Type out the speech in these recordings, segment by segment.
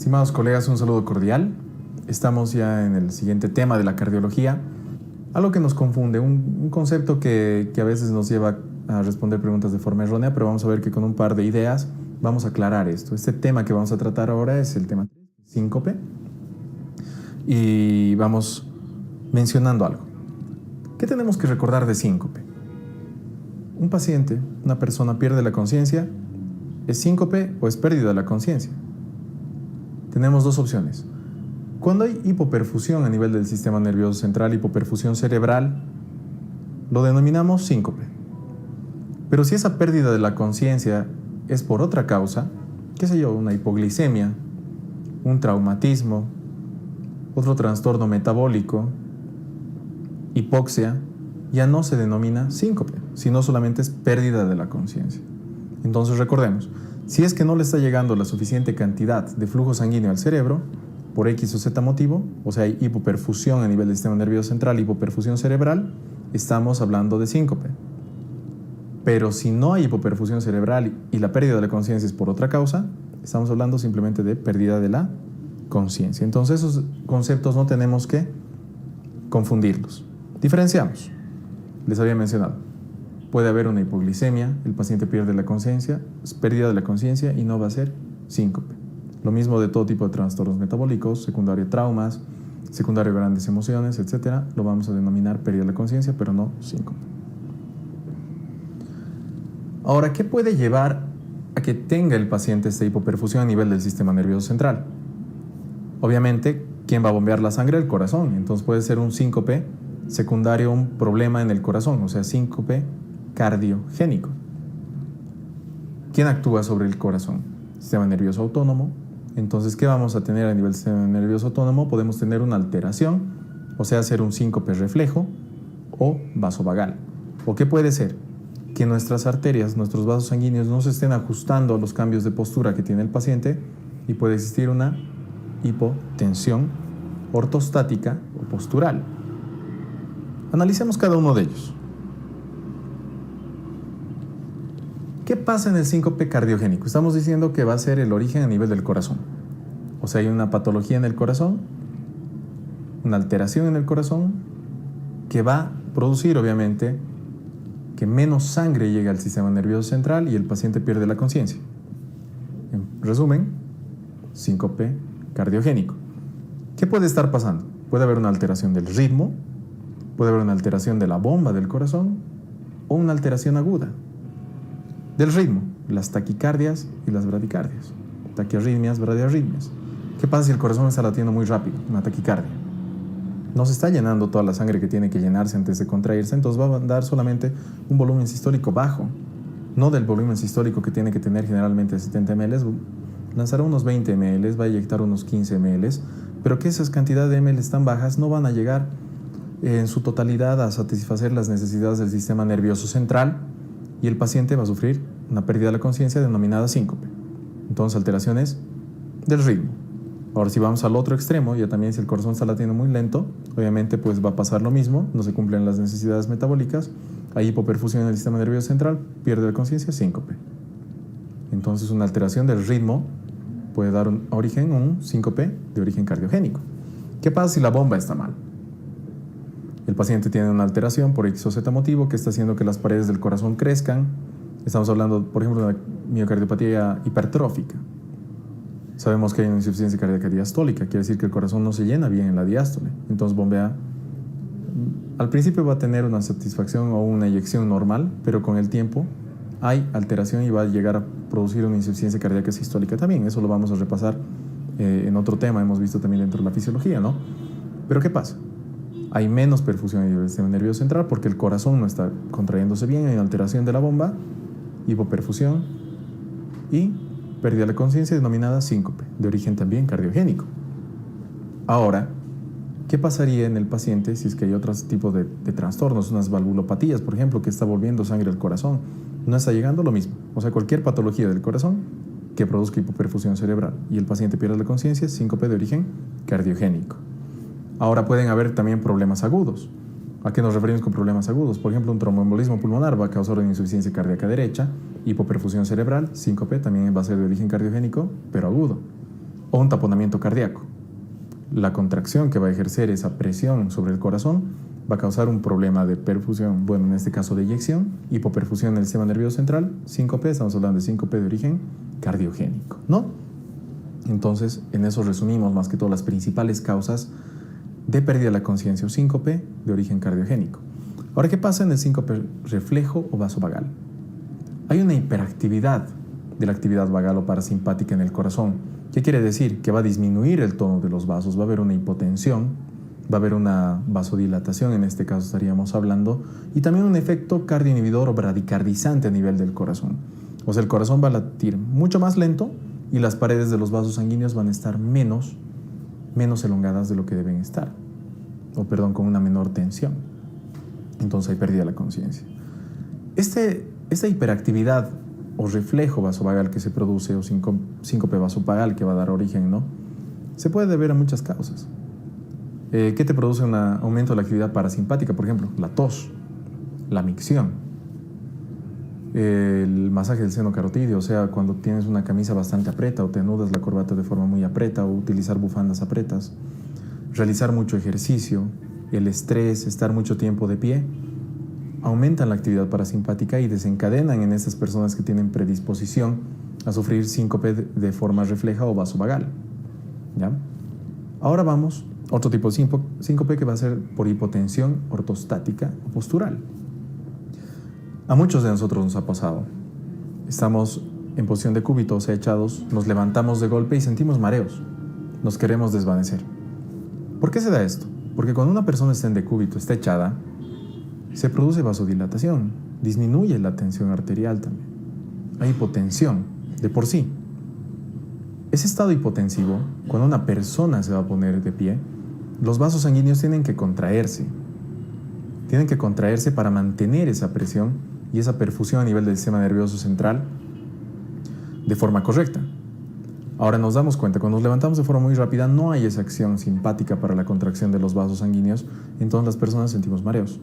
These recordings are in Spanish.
Estimados colegas, un saludo cordial. Estamos ya en el siguiente tema de la cardiología. Algo que nos confunde, un concepto que a veces nos lleva a responder preguntas de forma errónea, pero vamos a ver que con un par de ideas vamos a aclarar esto. Este tema que vamos a tratar ahora es el tema síncope. Y vamos mencionando algo. ¿Qué tenemos que recordar de síncope? Un paciente, una persona pierde la conciencia, ¿es síncope o es pérdida de la conciencia? Tenemos dos opciones. Cuando hay hipoperfusión a nivel del sistema nervioso central, hipoperfusión cerebral, lo denominamos síncope. Pero si esa pérdida de la conciencia es por otra causa, qué sé yo, una hipoglicemia, un traumatismo, otro trastorno metabólico, hipoxia, ya no se denomina síncope, sino solamente es pérdida de la conciencia. Entonces recordemos, si es que no le está llegando la suficiente cantidad de flujo sanguíneo al cerebro, por X o Z motivo, o sea, hay hipoperfusión a nivel del sistema nervioso central, hipoperfusión cerebral, estamos hablando de síncope. Pero si no hay hipoperfusión cerebral y la pérdida de la conciencia es por otra causa, estamos hablando simplemente de pérdida de la conciencia. Entonces esos conceptos no tenemos que confundirlos. Diferenciamos. Les había mencionado. Puede haber una hipoglicemia, el paciente pierde la conciencia, es pérdida de la conciencia y no va a ser síncope. Lo mismo de todo tipo de trastornos metabólicos, secundario a traumas, secundario a grandes emociones, etc. Lo vamos a denominar pérdida de la conciencia, pero no síncope. Ahora, ¿qué puede llevar a que tenga el paciente esta hipoperfusión a nivel del sistema nervioso central? Obviamente, ¿quién va a bombear la sangre? El corazón. Entonces puede ser un síncope secundario a un problema en el corazón, o sea, síncope cardiogénico. ¿Quién actúa sobre el corazón? Sistema nervioso autónomo. Entonces, ¿qué vamos a tener a nivel del sistema nervioso autónomo? Podemos tener una alteración, o sea, ser un síncope reflejo o vasovagal. ¿O qué puede ser? Que nuestras arterias, nuestros vasos sanguíneos no se estén ajustando a los cambios de postura que tiene el paciente y puede existir una hipotensión ortostática o postural. Analicemos cada uno de ellos. ¿Qué pasa en el síncope cardiogénico? Estamos diciendo que va a ser el origen a nivel del corazón. O sea, hay una patología en el corazón, una alteración en el corazón, que va a producir, obviamente, que menos sangre llegue al sistema nervioso central y el paciente pierde la conciencia. En resumen, síncope cardiogénico. ¿Qué puede estar pasando? Puede haber una alteración del ritmo, puede haber una alteración de la bomba del corazón o una alteración aguda del ritmo, las taquicardias y las bradicardias, taquiarritmias, bradiarritmias. ¿Qué pasa si el corazón está latiendo muy rápido? Una taquicardia. No se está llenando toda la sangre que tiene que llenarse antes de contraerse, entonces va a dar solamente un volumen sistólico bajo, no del volumen sistólico que tiene que tener generalmente 70 ml, lanzará unos 20 ml, va a inyectar unos 15 ml, pero que esas cantidades de ml tan bajas no van a llegar en su totalidad a satisfacer las necesidades del sistema nervioso central y el paciente va a sufrir una pérdida de la conciencia denominada síncope. Entonces, alteraciones del ritmo. Ahora, si vamos al otro extremo, ya también si el corazón está latiendo muy lento, obviamente pues va a pasar lo mismo, no se cumplen las necesidades metabólicas, hay hipoperfusión en el sistema nervioso central, pierde la conciencia, síncope. Entonces, una alteración del ritmo puede dar origen a un síncope de origen cardiogénico. ¿Qué pasa si la bomba está mal? El paciente tiene una alteración por X o Z motivo que está haciendo que las paredes del corazón crezcan. Estamos hablando, por ejemplo, de una miocardiopatía hipertrófica. Sabemos que hay una insuficiencia cardíaca diastólica, quiere decir que el corazón no se llena bien en la diástole. Entonces bombea. Al principio va a tener una satisfacción o una eyección normal, pero con el tiempo hay alteración y va a llegar a producir una insuficiencia cardíaca sistólica también. Eso lo vamos a repasar en otro tema, hemos visto también dentro de la fisiología, ¿no? Pero ¿qué pasa? Hay menos perfusión en el sistema nervioso central porque el corazón no está contrayéndose bien, hay alteración de la bomba, hipoperfusión y pérdida de la conciencia denominada síncope, de origen también cardiogénico. Ahora, ¿qué pasaría en el paciente si es que hay otros tipos de trastornos, unas valvulopatías, por ejemplo, que está volviendo sangre al corazón? No está llegando lo mismo. O sea, cualquier patología del corazón que produzca hipoperfusión cerebral y el paciente pierde la conciencia, síncope de origen cardiogénico. Ahora pueden haber también problemas agudos. ¿A qué nos referimos con problemas agudos? Por ejemplo, un tromboembolismo pulmonar va a causar una insuficiencia cardíaca derecha, hipoperfusión cerebral, síncope, también va a ser de origen cardiogénico, pero agudo. o un taponamiento cardíaco. La contracción que va a ejercer esa presión sobre el corazón va a causar un problema de perfusión, bueno, en este caso de eyección, hipoperfusión en el sistema nervioso central, síncope, estamos hablando de síncope de origen cardiogénico, ¿no? Entonces, en eso resumimos más que todo las principales causas de pérdida de la conciencia o síncope de origen cardiogénico. Ahora, ¿qué pasa en el síncope reflejo o vasovagal? Hay una hiperactividad de la actividad vagal o parasimpática en el corazón. ¿Qué quiere decir? Que va a disminuir el tono de los vasos, va a haber una hipotensión, va a haber una vasodilatación, en este caso estaríamos hablando, y también un efecto cardioinhibidor o bradicardizante a nivel del corazón. O sea, el corazón va a latir mucho más lento y las paredes de los vasos sanguíneos van a estar menos elongadas de lo que deben estar, con una menor tensión. Entonces hay pérdida de la conciencia. Esta hiperactividad o reflejo vasovagal que se produce, o síncope vasovagal que va a dar origen, ¿no? Se puede deber a muchas causas. ¿Qué te produce un aumento de la actividad parasimpática? Por ejemplo, la tos, la micción, el masaje del seno carotídeo, o sea, cuando tienes una camisa bastante apreta o te anudas la corbata de forma muy apreta o utilizar bufandas apretas, realizar mucho ejercicio, el estrés, estar mucho tiempo de pie, aumentan la actividad parasimpática y desencadenan en estas personas que tienen predisposición a sufrir síncope de forma refleja o vasovagal. ¿Ya? Ahora vamos, otro tipo de síncope que va a ser por hipotensión ortostática o postural. A muchos de nosotros nos ha pasado. Estamos en posición de cúbito, o sea, echados, nos levantamos de golpe y sentimos mareos. Nos queremos desvanecer. ¿Por qué se da esto? Porque cuando una persona está en decúbito, está echada, se produce vasodilatación, disminuye la tensión arterial también. Hay hipotensión de por sí. Ese estado hipotensivo, cuando una persona se va a poner de pie, los vasos sanguíneos tienen que contraerse. Tienen que contraerse para mantener esa presión y esa perfusión a nivel del sistema nervioso central de forma correcta. Ahora nos damos cuenta, cuando nos levantamos de forma muy rápida, no hay esa acción simpática para la contracción de los vasos sanguíneos, entonces las personas sentimos mareos.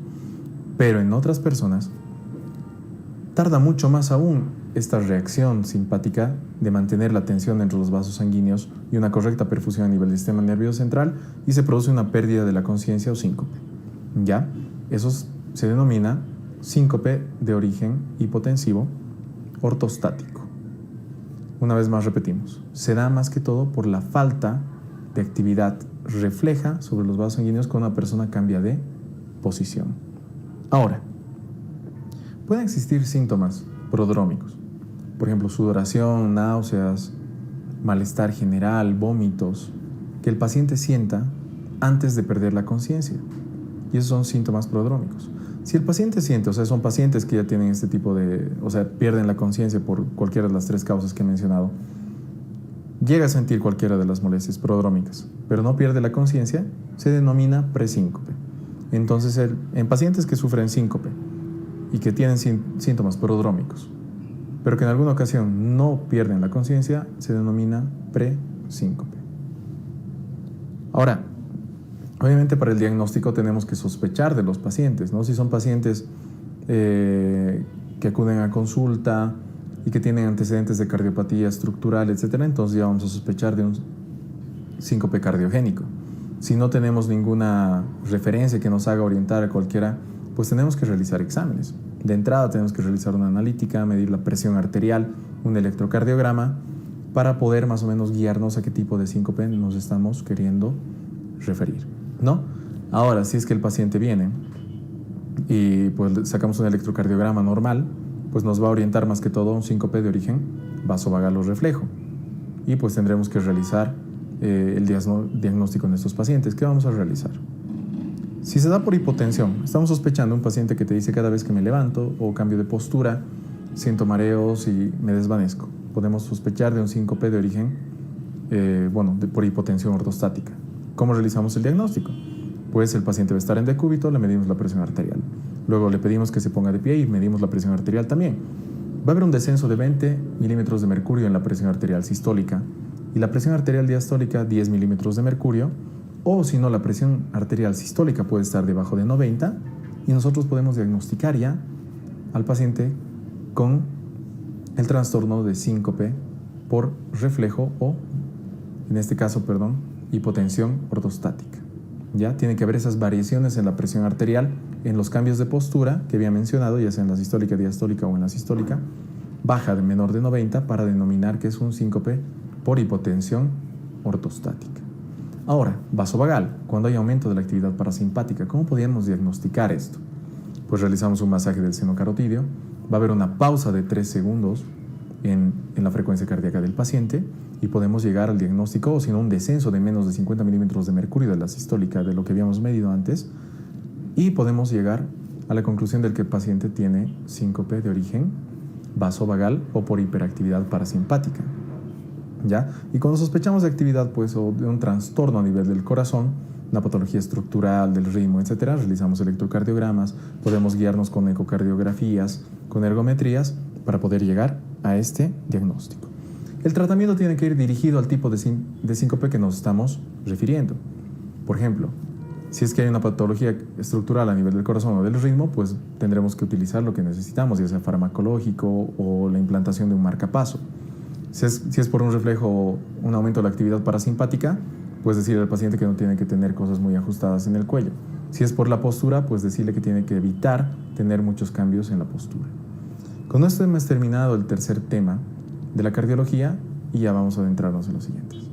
Pero en otras personas tarda mucho más aún esta reacción simpática de mantener la tensión dentro de los vasos sanguíneos y una correcta perfusión a nivel del sistema nervioso central y se produce una pérdida de la conciencia o síncope. ¿Ya? Eso se denomina síncope de origen hipotensivo ortostático. Una vez más repetimos, se da más que todo por la falta de actividad refleja sobre los vasos sanguíneos cuando una persona cambia de posición. Ahora, pueden existir síntomas prodrómicos, por ejemplo, sudoración, náuseas, malestar general, vómitos, que el paciente sienta antes de perder la conciencia. Y esos son síntomas prodrómicos. Si el paciente siente, o sea, son pacientes que ya tienen este tipo de, o sea, pierden la conciencia por cualquiera de las tres causas que he mencionado, llega a sentir cualquiera de las molestias prodrómicas, pero no pierde la conciencia, se denomina presíncope. Entonces, en pacientes que sufren síncope y que tienen síntomas prodrómicos, pero que en alguna ocasión no pierden la conciencia, se denomina presíncope. Ahora, obviamente para el diagnóstico tenemos que sospechar de los pacientes, ¿no? Si son pacientes que acuden a consulta y que tienen antecedentes de cardiopatía estructural, etc., entonces ya vamos a sospechar de un síncope cardiogénico. Si no tenemos ninguna referencia que nos haga orientar a cualquiera, pues tenemos que realizar exámenes. De entrada tenemos que realizar una analítica, medir la presión arterial, un electrocardiograma, para poder más o menos guiarnos a qué tipo de síncope nos estamos queriendo referir, ¿no? Ahora, si es que el paciente viene y pues sacamos un electrocardiograma normal, pues nos va a orientar más que todo a un síncope de origen vasovagal o reflejo. Y pues tendremos que realizar el diagnóstico en estos pacientes. ¿Qué vamos a realizar? Si se da por hipotensión, estamos sospechando un paciente que te dice cada vez que me levanto o cambio de postura, siento mareos y me desvanezco. Podemos sospechar de un síncope de origen, por hipotensión ortostática. ¿Cómo realizamos el diagnóstico? Pues el paciente va a estar en decúbito, le medimos la presión arterial. Luego le pedimos que se ponga de pie y medimos la presión arterial también. Va a haber un descenso de 20 milímetros de mercurio en la presión arterial sistólica y la presión arterial diastólica 10 milímetros de mercurio, o si no, la presión arterial sistólica puede estar debajo de 90 y nosotros podemos diagnosticar ya al paciente con el trastorno de síncope por reflejo o en este caso, hipotensión ortostática. ¿Ya? Tiene que haber esas variaciones en la presión arterial, en los cambios de postura que había mencionado, ya sea en la sistólica, diastólica o en la sistólica, baja de menor de 90 para denominar que es un síncope por hipotensión ortostática. Ahora, vasovagal, cuando hay aumento de la actividad parasimpática, ¿cómo podríamos diagnosticar esto? Pues realizamos un masaje del seno carotídeo, va a haber una pausa de 3 segundos en la frecuencia cardíaca del paciente y podemos llegar al diagnóstico, o si no, un descenso de menos de 50 milímetros de mercurio de la sistólica de lo que habíamos medido antes, y podemos llegar a la conclusión de que el paciente tiene síncope de origen vasovagal o por hiperactividad parasimpática. ¿Ya? Y cuando sospechamos de actividad o de un trastorno a nivel del corazón, una patología estructural del ritmo, etcétera, realizamos electrocardiogramas, podemos guiarnos con ecocardiografías, con ergometrías para poder llegar a este diagnóstico. El tratamiento tiene que ir dirigido al tipo de síncope que nos estamos refiriendo. Por ejemplo, si es que hay una patología estructural a nivel del corazón o del ritmo, pues tendremos que utilizar lo que necesitamos, ya sea farmacológico o la implantación de un marcapaso. Si es por un reflejo, un aumento de la actividad parasimpática, pues decirle al paciente que no tiene que tener cosas muy ajustadas en el cuello. Si es por la postura, pues decirle que tiene que evitar tener muchos cambios en la postura. Con esto hemos terminado el tercer tema de la cardiología y ya vamos a adentrarnos en los siguientes.